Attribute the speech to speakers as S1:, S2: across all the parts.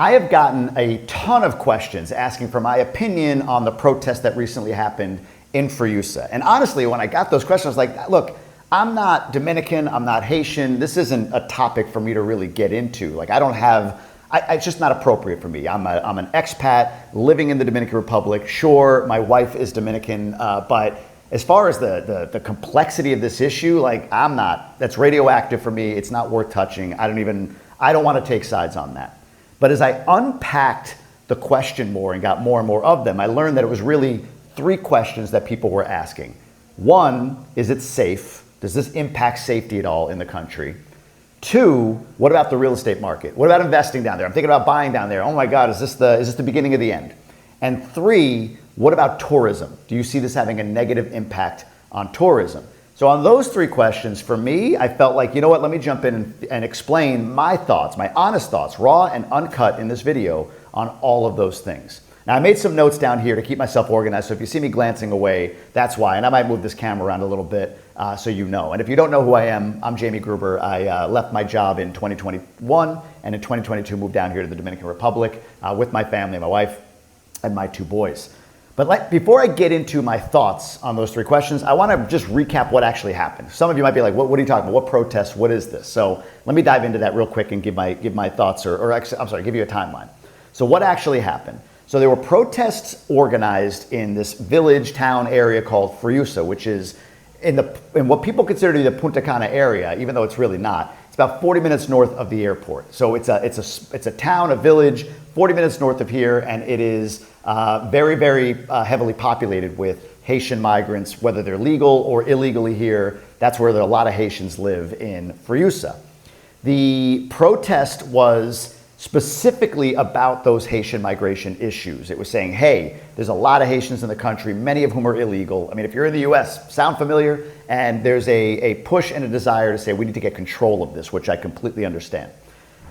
S1: I have gotten a ton of questions asking for my opinion on the protest that recently happened in Friusa. And honestly, when I got those questions, I was like, look, I'm not Dominican, I'm not Haitian. This isn't a topic for me to really get into. Like, it's just not appropriate for me. I'm an expat living in the Dominican Republic. Sure, my wife is Dominican, but as far as the complexity of this issue, that's radioactive for me. It's not worth touching. I don't want to take sides on that. But as I unpacked the question more and got more and more of them, I learned that it was really three questions that people were asking. One, is it safe? Does this impact safety at all in the country? Two, what about the real estate market? What about investing down there? I'm thinking about buying down there. Oh my God, is this the beginning of the end? And three, what about tourism? Do you see this having a negative impact on tourism? So on those three questions, for me, I felt like, you know what, let me jump in and explain my thoughts, my honest thoughts, raw and uncut in this video on all of those things. Now, I made some notes down here to keep myself organized, so if you see me glancing away, that's why. And I might move this camera around a little bit so you know. And if you don't know who I am, I'm Jamie Gruber. I left my job in 2021, and in 2022 moved down here to the Dominican Republic with my family, my wife, and my two boys. But before I get into my thoughts on those three questions, I want to just recap what actually happened. Some of you might be like, what are you talking about? What protest? What is this? So let me dive into that real quick and give my thoughts, give you a timeline. So what actually happened? So there were protests organized in this village town area called Friusa, which is in what people consider to be the Punta Cana area, even though it's really not. It's about 40 minutes north of the airport. So it's a town, a village, 40 minutes north of here, and it is very, very heavily populated with Haitian migrants, whether they're legal or illegally here. That's where a lot of Haitians live in Friusa. The protest was specifically about those Haitian migration issues. It was saying, hey, there's a lot of Haitians in the country, many of whom are illegal. I mean, if you're in the US, sound familiar? And there's a push and a desire to say we need to get control of this, which I completely understand.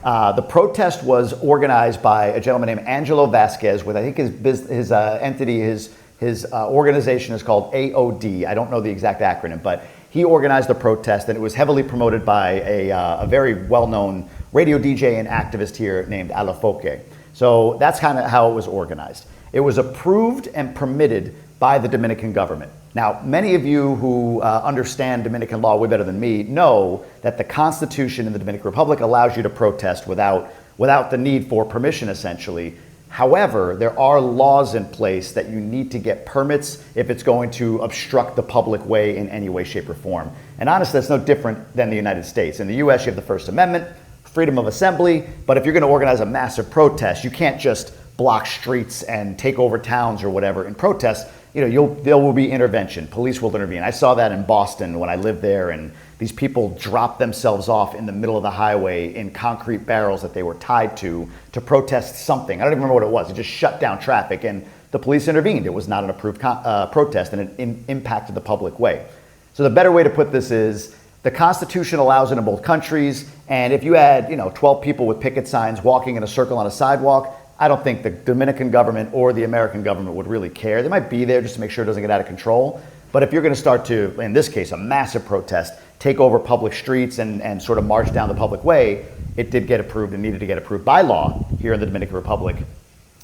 S1: The protest was organized by a gentleman named Angelo Vasquez with, I think his entity, his organization is called AOD. I don't know the exact acronym, but he organized the protest, and it was heavily promoted by a very well-known radio DJ and activist here named Alafoque. So that's kind of how it was organized. It was approved and permitted by the Dominican government. Now, many of you who understand Dominican law way better than me know that the Constitution in the Dominican Republic allows you to protest without the need for permission, essentially. However, there are laws in place that you need to get permits if it's going to obstruct the public way in any way, shape, or form. And honestly, that's no different than the United States. In the US, you have the First Amendment, freedom of assembly, but if you're going to organize a massive protest, you can't just block streets and take over towns or whatever in protest. There will be intervention. Police will intervene. I saw that in Boston when I lived there, and these people dropped themselves off in the middle of the highway in concrete barrels that they were tied to protest something. I don't even remember what it was. It just shut down traffic, and the police intervened. It was not an approved protest, and it impacted the public way. So the better way to put this is the Constitution allows it in both countries, and if you had 12 people with picket signs walking in a circle on a sidewalk, I don't think the Dominican government or the American government would really care. They might be there just to make sure it doesn't get out of control. But if you're going to start to, in this case, a massive protest, take over public streets and sort of march down the public way, it did get approved and needed to get approved by law here in the Dominican Republic,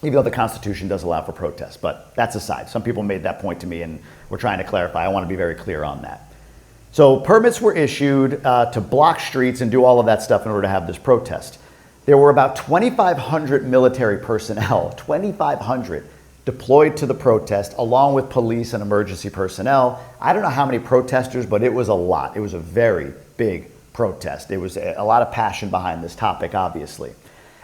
S1: even though the Constitution does allow for protests. But that's aside. Some people made that point to me, and we're trying to clarify. I want to be very clear on that. So permits were issued to block streets and do all of that stuff in order to have this protest. There were about 2,500 military personnel, 2,500 deployed to the protest, along with police and emergency personnel. I don't know how many protesters, but it was a lot. It was a very big protest. There was a lot of passion behind this topic, obviously.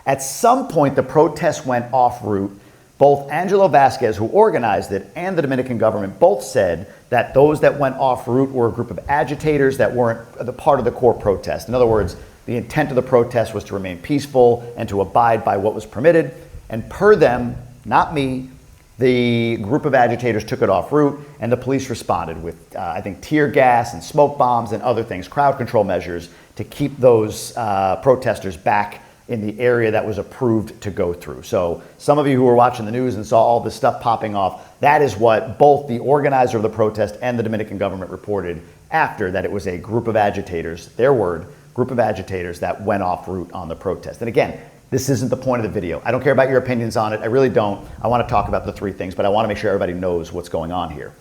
S1: At some point, the protest went off route. Both Angelo Vasquez, who organized it, and the Dominican government both said that those that went off route were a group of agitators that weren't the part of the core protest. In other words, the intent of the protest was to remain peaceful and to abide by what was permitted. And per them, not me, the group of agitators took it off route, and the police responded with, I think, tear gas and smoke bombs and other things, crowd control measures, to keep those protesters back in the area that was approved to go through. So some of you who were watching the news and saw all this stuff popping off, that is what both the organizer of the protest and the Dominican government reported after, that it was a group of agitators, their word, group of agitators that went off route on the protest. And again, This isn't the point of the video. I don't care about your opinions on it. I really don't. I want to talk about the three things, but I want to make sure everybody knows what's going on here.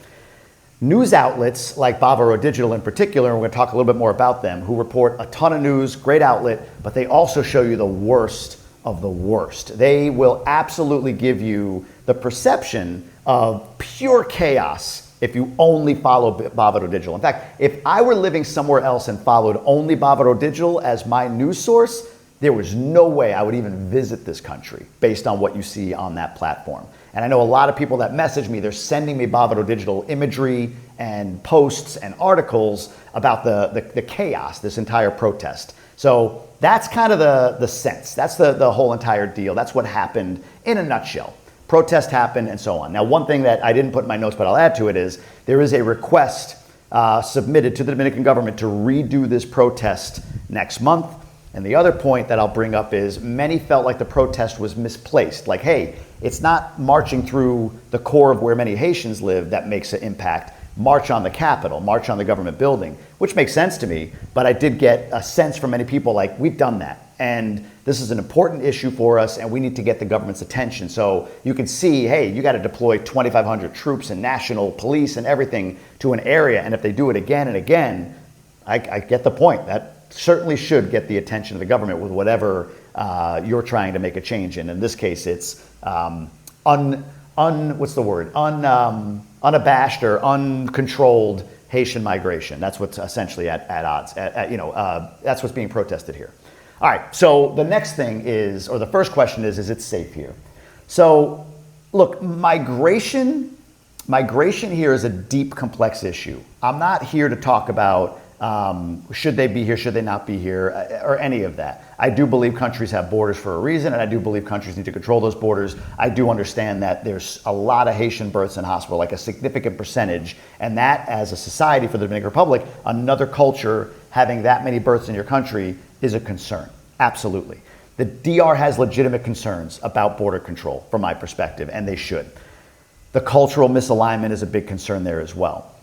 S1: News outlets like Bavaro Digital in particular, and we're going to talk a little bit more about them, who report a ton of news, great outlet, but they also show you the worst of the worst. They will absolutely give you the perception of pure chaos if you only follow Bavaro Digital. In fact, if I were living somewhere else and followed only Bavaro Digital as my news source, there was no way I would even visit this country based on what you see on that platform. And I know a lot of people that message me, they're sending me Bavaro Digital imagery and posts and articles about the chaos, this entire protest. So that's kind of the sense. That's the whole entire deal. That's what happened in a nutshell. Protest happened and so on. Now, one thing that I didn't put in my notes, but I'll add to it, is there is a request submitted to the Dominican government to redo this protest next month. And the other point that I'll bring up is many felt like the protest was misplaced. Like, hey, it's not marching through the core of where many Haitians live that makes an impact. March on the Capitol, march on the government building, which makes sense to me. But I did get a sense from many people like, we've done that. And this is an important issue for us, and we need to get the government's attention. So you can see, hey, you got to deploy 2,500 troops and national police and everything to an area. And if they do it again and again, I get the point. That certainly should get the attention of the government with whatever you're trying to make a change in. In this case, it's unabashed or uncontrolled Haitian migration. That's what's essentially at odds. That's what's being protested here. All right. So the next thing is, or the first question is it safe here? So, look, migration here is a deep, complex issue. I'm not here to talk about should they be here, should they not be here, or any of that. I do believe countries have borders for a reason, and I do believe countries need to control those borders. I do understand that there's a lot of Haitian births in hospital, like a significant percentage, and that as a society for the Dominican Republic, another culture having that many births in your country is a concern. Absolutely. The DR has legitimate concerns about border control from my perspective, and they should. The cultural misalignment is a big concern there as well.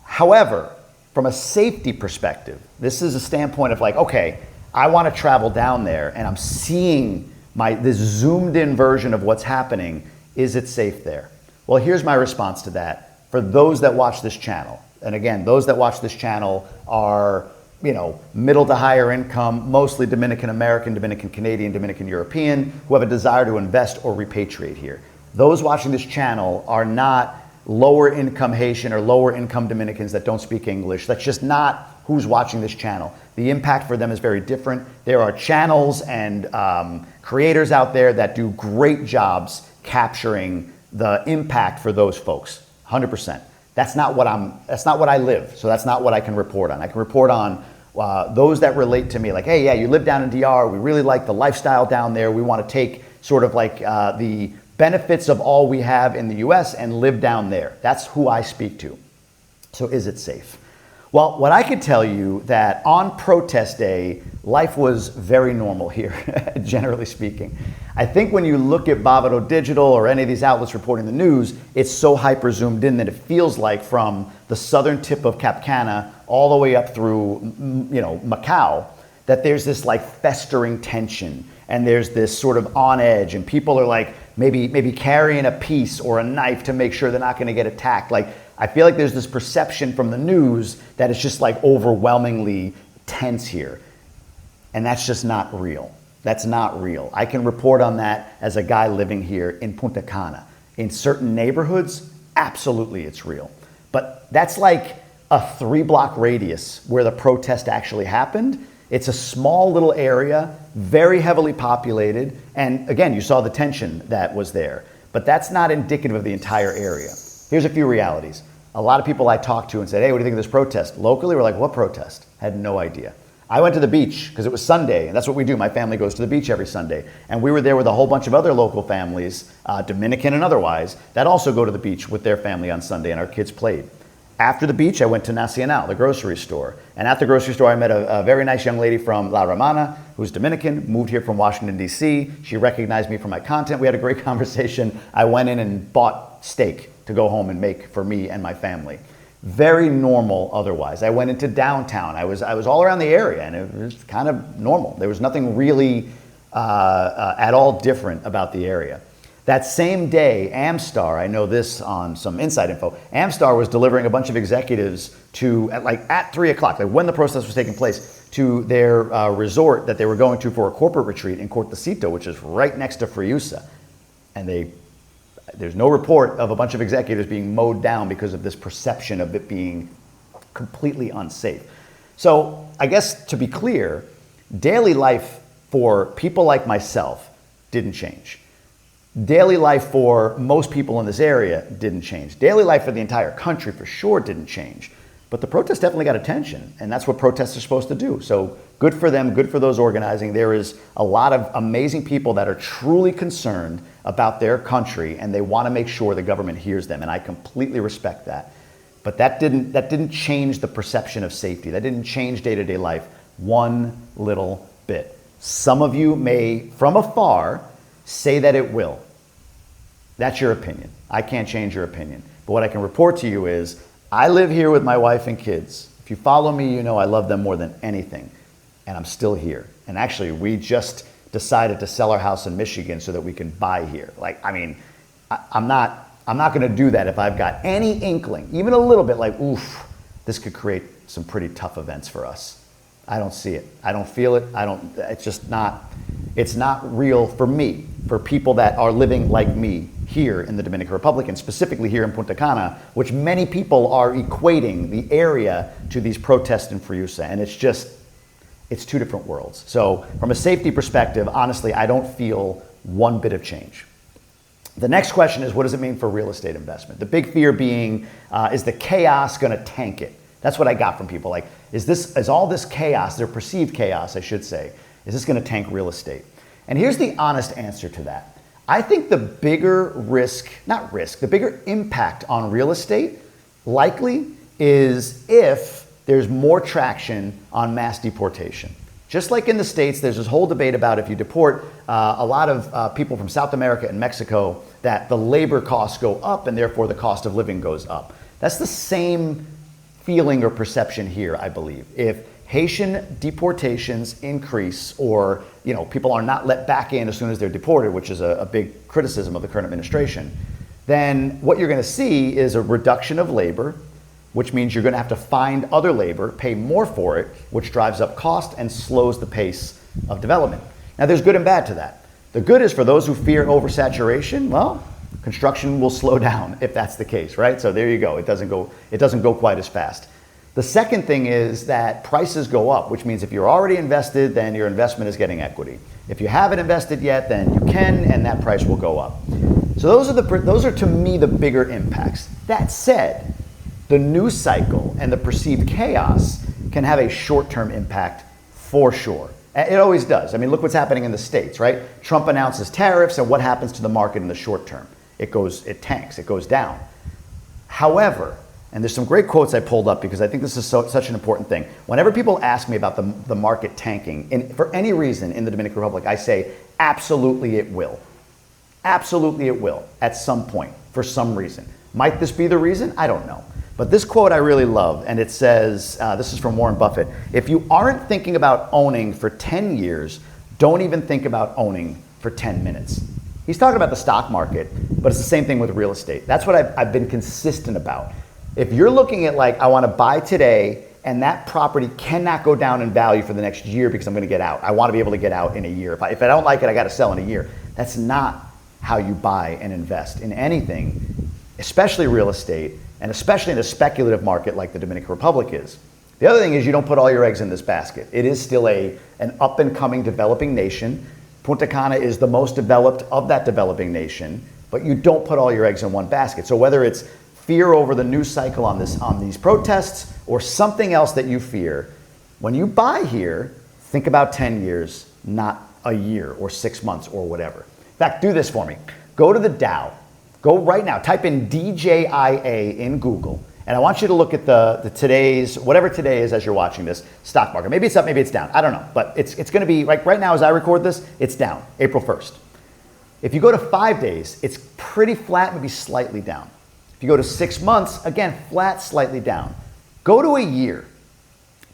S1: However, from a safety perspective, this is a standpoint of like, okay, I want to travel down there and I'm seeing this zoomed in version of what's happening. Is it safe there? Well, here's my response to that. For those that watch this channel, and again, those that watch this channel are, middle to higher income, mostly Dominican American, Dominican Canadian, Dominican European, who have a desire to invest or repatriate here. Those watching this channel are not lower income Haitian or lower income Dominicans that don't speak English. That's just not who's watching this channel. The impact for them is very different. There are channels and creators out there that do great jobs capturing the impact for those folks, 100%. That's not what I live, so that's not what I can report on. I can report on those that relate to me, like, hey, yeah, you live down in DR, we really like the lifestyle down there, we want to take sort of like the benefits of all we have in the US and live down there. That's who I speak to. So is it safe? Well, what I could tell you that on protest day, life was very normal here, generally speaking. I think when you look at Bavaro Digital or any of these outlets reporting the news, it's so hyper zoomed in that it feels like from the southern tip of Cap Cana all the way up through, Macau, that there's this like festering tension and there's this sort of on edge and people are like maybe carrying a piece or a knife to make sure they're not going to get attacked. Like, I feel like there's this perception from the news that it's just like overwhelmingly tense here. And that's just not real. That's not real. I can report on that as a guy living here in Punta Cana. In certain neighborhoods, absolutely it's real. But that's like a 3-block radius where the protest actually happened. It's a small little area, very heavily populated. And again, you saw the tension that was there. But that's not indicative of the entire area. Here's a few realities. A lot of people I talked to and said, hey, what do you think of this protest? Locally, we're like, what protest? Had no idea. I went to the beach because it was Sunday, and that's what we do. My family goes to the beach every Sunday. And we were there with a whole bunch of other local families, Dominican and otherwise, that also go to the beach with their family on Sunday, and our kids played. After the beach, I went to Nacional, the grocery store. And at the grocery store, I met a very nice young lady from La Romana, who's Dominican, moved here from Washington, D.C. She recognized me from my content. We had a great conversation. I went in and bought steak to go home and make for me and my family. Very normal otherwise. I went into downtown. I was all around the area, and it was kind of normal. There was nothing really at all different about the area. That same day, Amstar, I know this on some inside info, Amstar was delivering a bunch of executives to, at 3 o'clock, like when the protest was taking place, to their resort that they were going to for a corporate retreat in Cortecito, which is right next to Friusa. And there's no report of a bunch of executives being mowed down because of this perception of it being completely unsafe. So I guess to be clear, daily life for people like myself didn't change. Daily life for most people in this area didn't change. Daily life for the entire country for sure didn't change. But the protests definitely got attention, and that's what protests are supposed to do. So good for them, good for those organizing. There is a lot of amazing people that are truly concerned about their country, and they want to make sure the government hears them, and I completely respect that. But that didn't change the perception of safety. That didn't change day-to-day life one little bit. Some of you may, from afar, say that it will. That's your opinion. I can't change your opinion. But what I can report to you is, I live here with my wife and kids. If you follow me, you know I love them more than anything. And I'm still here. And actually, we just decided to sell our house in Michigan so that we can buy here. I'm not going to do that if I've got any inkling, even a little bit like, oof, this could create some pretty tough events for us. I don't see it. I don't feel it. It's not real for me, for people that are living like me here in the Dominican Republic, and specifically here in Punta Cana, which many people are equating the area to these protests in Friusa. And it's two different worlds. So from a safety perspective, honestly, I don't feel one bit of change. The next question is, what does it mean for real estate investment? The big fear being, is the chaos going to tank it? That's what I got from people. Like, is all this chaos, their perceived chaos, I should say, is this going to tank real estate? And here's the honest answer to that. I think the bigger the bigger impact on real estate likely is if there's more traction on mass deportation. Just like in the States, there's this whole debate about if you deport a lot of people from South America and Mexico, that the labor costs go up and therefore the cost of living goes up. That's the same feeling or perception here, I believe. If Haitian deportations increase, or people are not let back in as soon as they're deported, which is a big criticism of the current administration, then what you're going to see is a reduction of labor, which means you're going to have to find other labor, pay more for it, which drives up cost and slows the pace of development. Now, there's good and bad to that. The good is for those who fear oversaturation, well, construction will slow down if that's the case, right? So there you go. It doesn't go quite as fast. The second thing is that prices go up, which means if you're already invested, then your investment is getting equity. If you haven't invested yet, then you can, and that price will go up. So those are to me the bigger impacts. That said, the news cycle and the perceived chaos can have a short-term impact for sure. It always does. I mean, look what's happening in the States, right? Trump announces tariffs, and what happens to the market in the short term? It tanks, it goes down. However, and there's some great quotes I pulled up because I think this is such an important thing. Whenever people ask me about the market tanking, for any reason in the Dominican Republic, I say, absolutely it will. Absolutely it will, at some point, for some reason. Might this be the reason? I don't know. But this quote I really love, and it says, this is from Warren Buffett, if you aren't thinking about owning for 10 years, don't even think about owning for 10 minutes. He's talking about the stock market, but it's the same thing with real estate. That's what I've been consistent about. If you're looking at I want to buy today and that property cannot go down in value for the next year because I'm going to get out. I want to be able to get out in a year. If I don't like it, I got to sell in a year. That's not how you buy and invest in anything, especially real estate, and especially in a speculative market like the Dominican Republic is. The other thing is you don't put all your eggs in this basket. It is still an up-and-coming developing nation. Punta Cana is the most developed of that developing nation, but you don't put all your eggs in one basket. So whether it's fear over the news cycle on these protests or something else that you fear, when you buy here, think about 10 years, not a year or 6 months or whatever. In fact, do this for me. Go to the Dow. Go right now, type in DJIA in Google, and I want you to look at the today's, whatever today is as you're watching this, stock market. Maybe it's up, maybe it's down. I don't know, but it's going to be, right now as I record this, it's down, April 1st. If you go to 5 days, it's pretty flat, maybe slightly down. If you go to 6 months, again, flat, slightly down. Go to a year.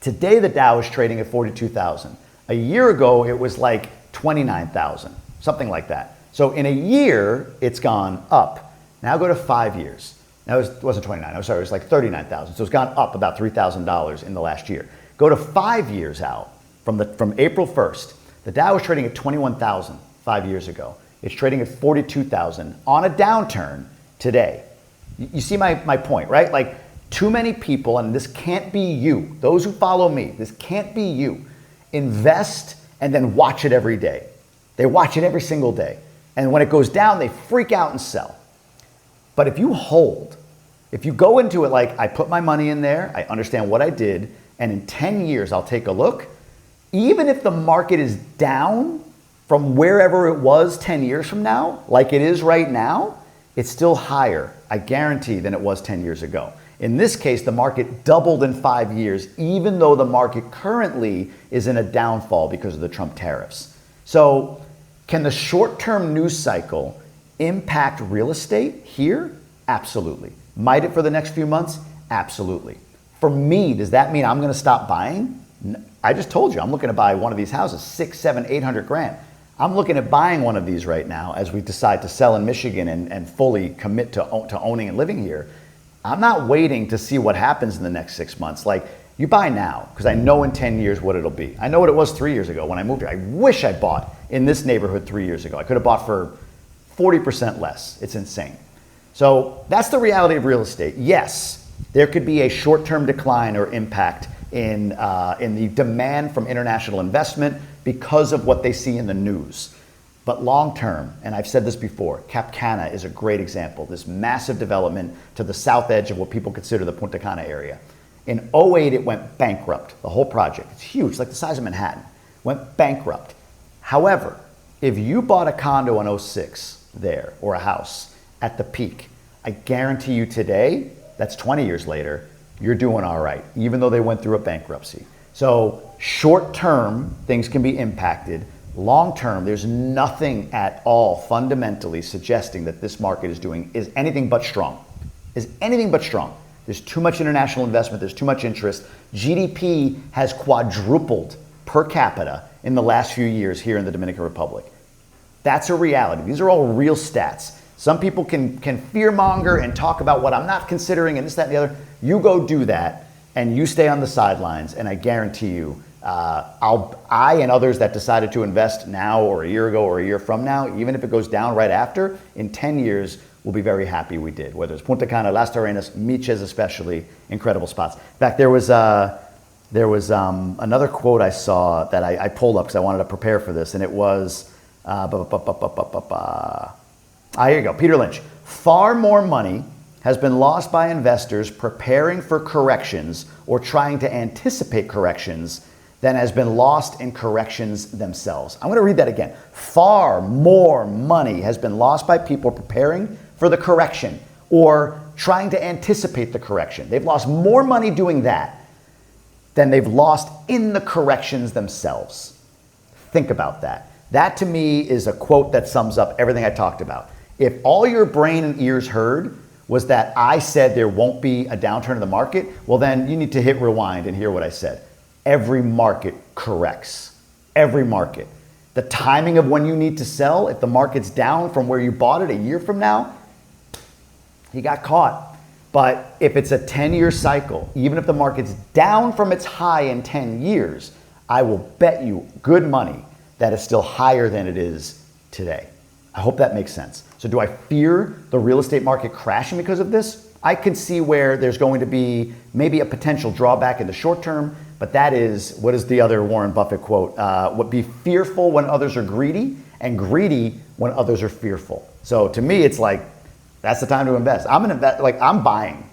S1: Today, the Dow is trading at 42,000. A year ago, it was like 29,000, something like that. So in a year, it's gone up. Now go to 5 years. Now it wasn't 29, I'm sorry, it was like 39,000. So it's gone up about $3,000 in the last year. Go to 5 years out, from April 1st, the Dow was trading at 21,000 5 years ago. It's trading at 42,000 on a downturn today. You see my point, right? Like, too many people, and this can't be you, those who follow me, this can't be you, invest and then watch it every day. They watch it every single day. And when it goes down, they freak out and sell. But if you hold, if you go into it like, I put my money in there, I understand what I did, and in 10 years I'll take a look, even if the market is down from wherever it was 10 years from now, like it is right now, it's still higher, I guarantee, than it was 10 years ago. In this case, the market doubled in 5 years, even though the market currently is in a downfall because of the Trump tariffs. So can the short-term news cycle impact real estate here? Absolutely. Might it for the next few months? Absolutely. For me, does that mean I'm going to stop buying? I just told you, I'm looking to buy one of these houses, 6, 7, 800 grand. I'm looking at buying one of these right now as we decide to sell in Michigan and fully commit to owning and living here. I'm not waiting to see what happens in the next 6 months. Like, you buy now, because I know in 10 years what it'll be. I know what it was 3 years ago when I moved here. I wish I bought in this neighborhood 3 years ago. I could have bought for 40% less. It's insane. So that's the reality of real estate. Yes, there could be a short-term decline or impact in the demand from international investment because of what they see in the news. But long term, and I've said this before, Cap Cana is a great example, this massive development to the south edge of what people consider the Punta Cana area. In '08, it went bankrupt, the whole project. It's huge, like the size of Manhattan. Went bankrupt. However, if you bought a condo in '06 there, or a house at the peak, I guarantee you today, that's 20 years later, you're doing all right, even though they went through a bankruptcy. So short term, things can be impacted. Long term, there's nothing at all fundamentally suggesting that this market is anything but strong. Is anything but strong. There's too much international investment, there's too much interest. GDP has quadrupled per capita in the last few years here in the Dominican Republic. That's a reality. These are all real stats. Some people can fearmonger and talk about what I'm not considering and this, that, and the other. You go do that and you stay on the sidelines, and I guarantee you, I and others that decided to invest now or a year ago or a year from now, even if it goes down right after, in 10 years, we'll be very happy we did. Whether it's Punta Cana, Las Terrenas, Miches especially, incredible spots. In fact, there was another quote I saw that I pulled up because I wanted to prepare for this, and it was, here you go, Peter Lynch. Far more money has been lost by investors preparing for corrections or trying to anticipate corrections than has been lost in corrections themselves. I'm going to read that again. Far more money has been lost by people preparing for the correction or trying to anticipate the correction. They've lost more money doing that than they've lost in the corrections themselves. Think about that. That to me is a quote that sums up everything I talked about. If all your brain and ears heard was that I said there won't be a downturn in the market, well then you need to hit rewind and hear what I said. Every market corrects. Every market. The timing of when you need to sell, if the market's down from where you bought it a year from now, you got caught. But if it's a 10-year cycle, even if the market's down from its high in 10 years, I will bet you good money that it's still higher than it is today. I hope that makes sense. So do I fear the real estate market crashing because of this? I can see where there's going to be maybe a potential drawback in the short term, but that is, what is the other Warren Buffett quote? Be fearful when others are greedy, and greedy when others are fearful. So to me, it's like, that's the time to invest. I'm buying.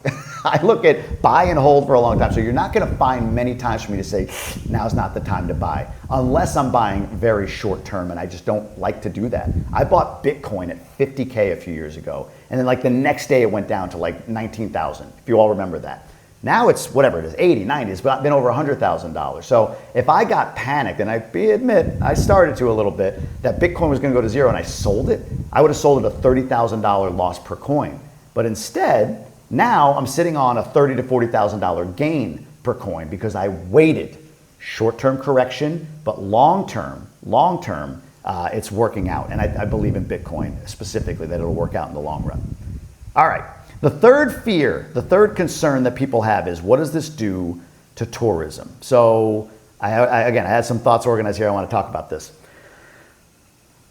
S1: I look at buy and hold for a long time. So you're not going to find many times for me to say, now's not the time to buy, unless I'm buying very short term, and I just don't like to do that. I bought Bitcoin at 50K a few years ago, and then like the next day it went down to like 19,000, if you all remember that. Now it's whatever it is, 80, 90, it's been over $100,000. So if I got panicked, and I admit I started to a little bit, that Bitcoin was going to go to zero and I sold it, I would have sold it a $30,000 loss per coin. But instead, now I'm sitting on a $30,000 to $40,000 gain per coin because I waited. Short-term correction, but long-term, it's working out. And I believe in Bitcoin specifically, that it'll work out in the long run. All right. The third fear, the third concern that people have is, what does this do to tourism? So again, I had some thoughts organized here. I want to talk about this.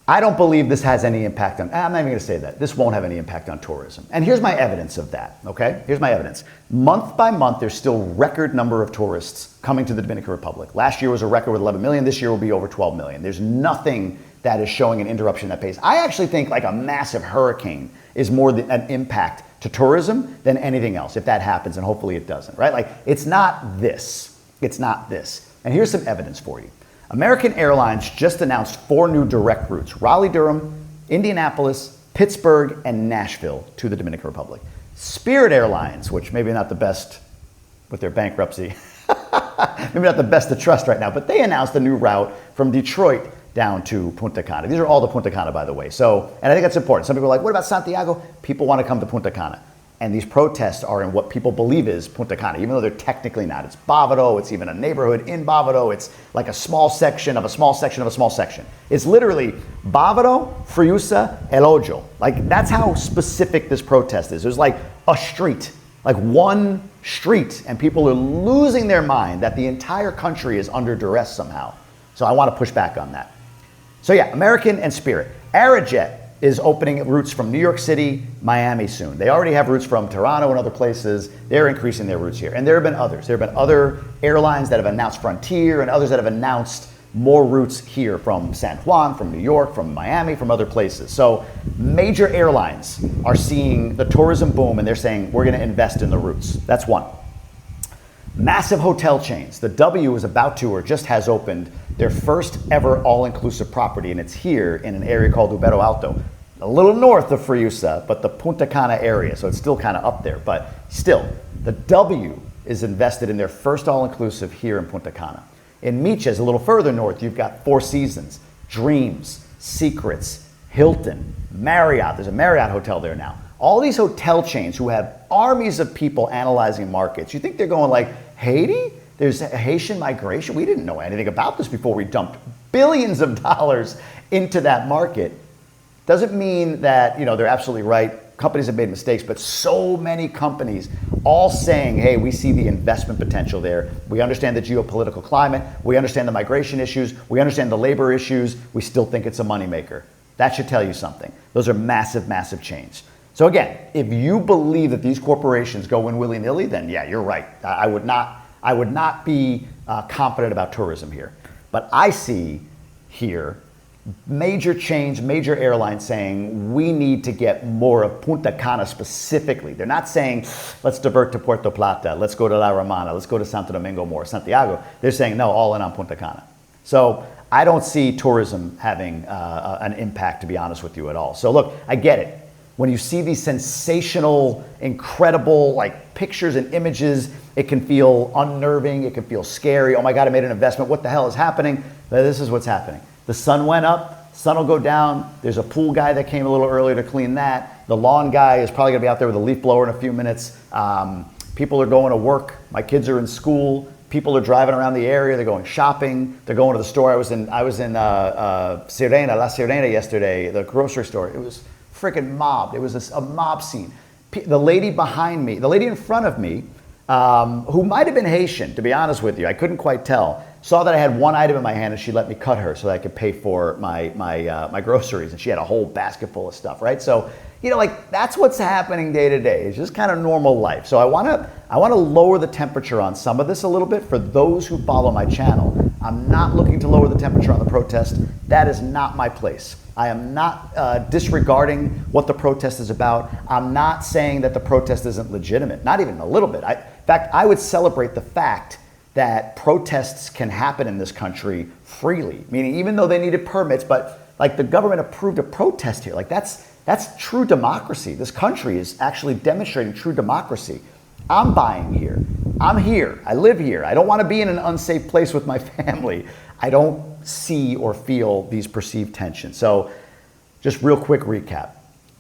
S1: I don't believe this has any impact on, I'm not even going to say that. This won't have any impact on tourism. And here's my evidence of that, okay? Here's my evidence. Month by month, there's still record number of tourists coming to the Dominican Republic. Last year was a record with 11 million. This year will be over 12 million. There's nothing that is showing an interruption in that pace. I actually think like a massive hurricane is more an impact to tourism than anything else, if that happens, and hopefully it doesn't, right? Like, it's not this. It's not this. And here's some evidence for you. American Airlines just announced 4 new direct routes: Raleigh-Durham, Indianapolis, Pittsburgh, and Nashville to the Dominican Republic. Spirit Airlines, which maybe not the best with their bankruptcy, maybe not the best to trust right now, but they announced a new route from Detroit down to Punta Cana. These are all the Punta Cana, by the way. So, and I think that's important. Some people are like, what about Santiago? People want to come to Punta Cana. And these protests are in what people believe is Punta Cana, even though they're technically not. It's Bávaro, it's even a neighborhood in Bávaro, it's like a small section of a small section of a small section. It's literally Bávaro, Friusa, El Hoyo. Like, that's how specific this protest is. There's like a street, like one street, and people are losing their mind that the entire country is under duress somehow. So I want to push back on that. So yeah, American and Spirit. Arajet is opening routes from New York City, Miami soon. They already have routes from Toronto and other places. They're increasing their routes here. And there have been others. There have been other airlines that have announced Frontier and others that have announced more routes here from San Juan, from New York, from Miami, from other places. So major airlines are seeing the tourism boom and they're saying, we're going to invest in the routes. That's one. Massive hotel chains. The W is about to, or just has opened, their first ever all-inclusive property, and it's here in an area called Ubero Alto, a little north of Friusa, but the Punta Cana area, so it's still kind of up there. But still, the W is invested in their first all-inclusive here in Punta Cana. In Miches, a little further north, you've got Four Seasons, Dreams, Secrets, Hilton, Marriott. There's a Marriott hotel there now. All these hotel chains who have armies of people analyzing markets. You think they're going like, Haiti? There's a Haitian migration. We didn't know anything about this before we dumped billions of dollars into that market. Doesn't mean that, they're absolutely right. Companies have made mistakes, but so many companies all saying, hey, we see the investment potential there. We understand the geopolitical climate. We understand the migration issues. We understand the labor issues. We still think it's a moneymaker. That should tell you something. Those are massive, massive chains. So again, if you believe that these corporations go in willy-nilly, then yeah, you're right. I would not be confident about tourism here. But I see here major chains, major airlines saying we need to get more of Punta Cana specifically. They're not saying let's divert to Puerto Plata, let's go to La Romana, let's go to Santo Domingo more, Santiago. They're saying no, all in on Punta Cana. So I don't see tourism having an impact, to be honest with you, at all. So look, I get it. When you see these sensational, incredible like pictures and images, it can feel unnerving, it can feel scary. Oh my God, I made an investment. What the hell is happening? But this is what's happening. The sun went up, sun will go down. There's a pool guy that came a little earlier to clean that. The lawn guy is probably gonna be out there with a leaf blower in a few minutes. People are going to work. My kids are in school. People are driving around the area. They're going shopping. They're going to the store. I was in Sirena, La Sirena yesterday, the grocery store. It was freaking mobbed. It was a mob scene. The lady behind me, the lady in front of me, who might have been Haitian, to be honest with you, I couldn't quite tell, saw that I had one item in my hand and she let me cut her so that I could pay for my groceries. And she had a whole basket full of stuff, right? So, like that's what's happening day to day. It's just kind of normal life. So I want to lower the temperature on some of this a little bit for those who follow my channel. I'm not looking to lower the temperature on the protest. That is not my place. I am not disregarding what the protest is about. I'm not saying that the protest isn't legitimate, not even a little bit. In fact, I would celebrate the fact that protests can happen in this country freely, meaning even though they needed permits, but like the government approved a protest here. Like that's true democracy. This country is actually demonstrating true democracy. I'm buying here. I'm here. I live here. I don't want to be in an unsafe place with my family. I don't see or feel these perceived tensions. So just real quick recap.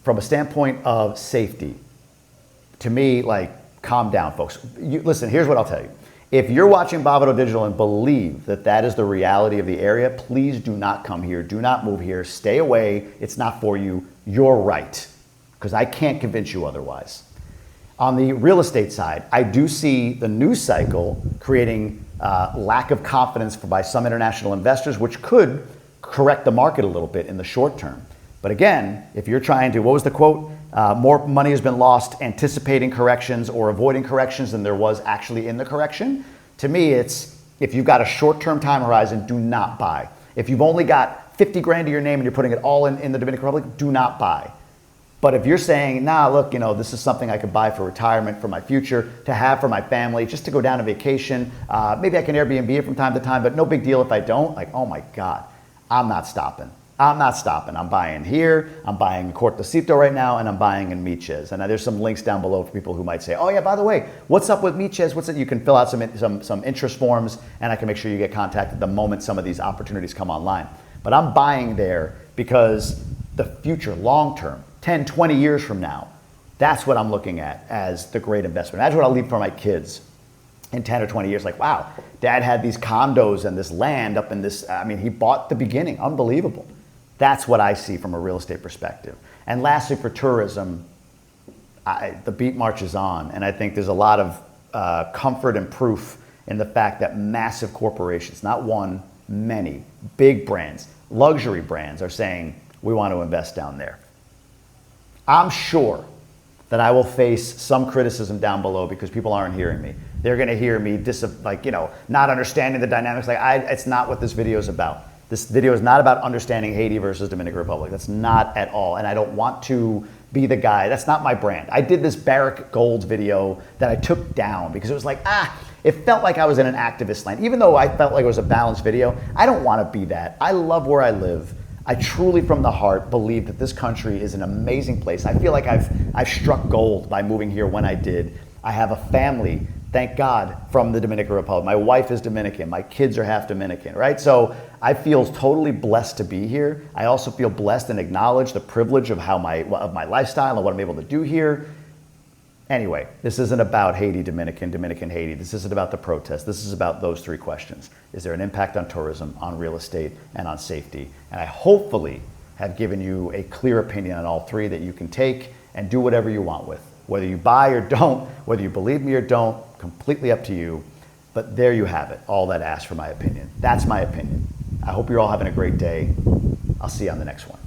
S1: From a standpoint of safety, to me, like, calm down, folks. Listen, here's what I'll tell you. If you're watching Bavaro Digital and believe that that is the reality of the area, please do not come here. Do not move here. Stay away. It's not for you. You're right, because I can't convince you otherwise. On the real estate side, I do see the news cycle creating lack of confidence by some international investors, which could correct the market a little bit in the short term. But again, if you're trying to, what was the quote? More money has been lost anticipating corrections or avoiding corrections than there was actually in the correction. To me, it's if you've got a short-term time horizon, do not buy. If you've only got 50 grand to your name and you're putting it all in the Dominican Republic, do not buy. But if you're saying, nah, look, this is something I could buy for retirement, for my future, to have for my family, just to go down on vacation, maybe I can Airbnb it from time to time, but no big deal if I don't. Like, oh my God, I'm not stopping. I'm not stopping. I'm buying here, I'm buying in Cortocito right now, and I'm buying in Miches. And there's some links down below for people who might say, oh yeah, by the way, what's up with Miches? What's it? You can fill out some interest forms, and I can make sure you get contacted the moment some of these opportunities come online. But I'm buying there because the future, long term, 10, 20 years from now, that's what I'm looking at as the great investment. That's what I'll leave for my kids in 10 or 20 years. Like, wow, dad had these condos and this land up in this, he bought the beginning, unbelievable. That's what I see from a real estate perspective. And lastly, for tourism, the beat marches on. And I think there's a lot of comfort and proof in the fact that massive corporations, not one, many, big brands, luxury brands are saying, we want to invest down there. I'm sure that I will face some criticism down below because people aren't hearing me. They're going to hear me not understanding the dynamics. It's not what this video is about. This video is not about understanding Haiti versus Dominican Republic. That's not at all. And I don't want to be the guy. That's not my brand. I did this Barrick Gold video that I took down because it was like, it felt like I was in an activist land. Even though I felt like it was a balanced video, I don't want to be that. I love where I live. I truly, from the heart, believe that this country is an amazing place. I feel like I've struck gold by moving here when I did. I have a family, thank God, from the Dominican Republic. My wife is Dominican. My kids are half Dominican, right? So I feel totally blessed to be here. I also feel blessed and acknowledge the privilege of my lifestyle and what I'm able to do here. Anyway, this isn't about Haiti, Dominican, Dominican, Haiti. This isn't about the protest. This is about those three questions. Is there an impact on tourism, on real estate, and on safety? And I hopefully have given you a clear opinion on all three that you can take and do whatever you want with. Whether you buy or don't, whether you believe me or don't, completely up to you. But there you have it, all that asked for my opinion. That's my opinion. I hope you're all having a great day. I'll see you on the next one.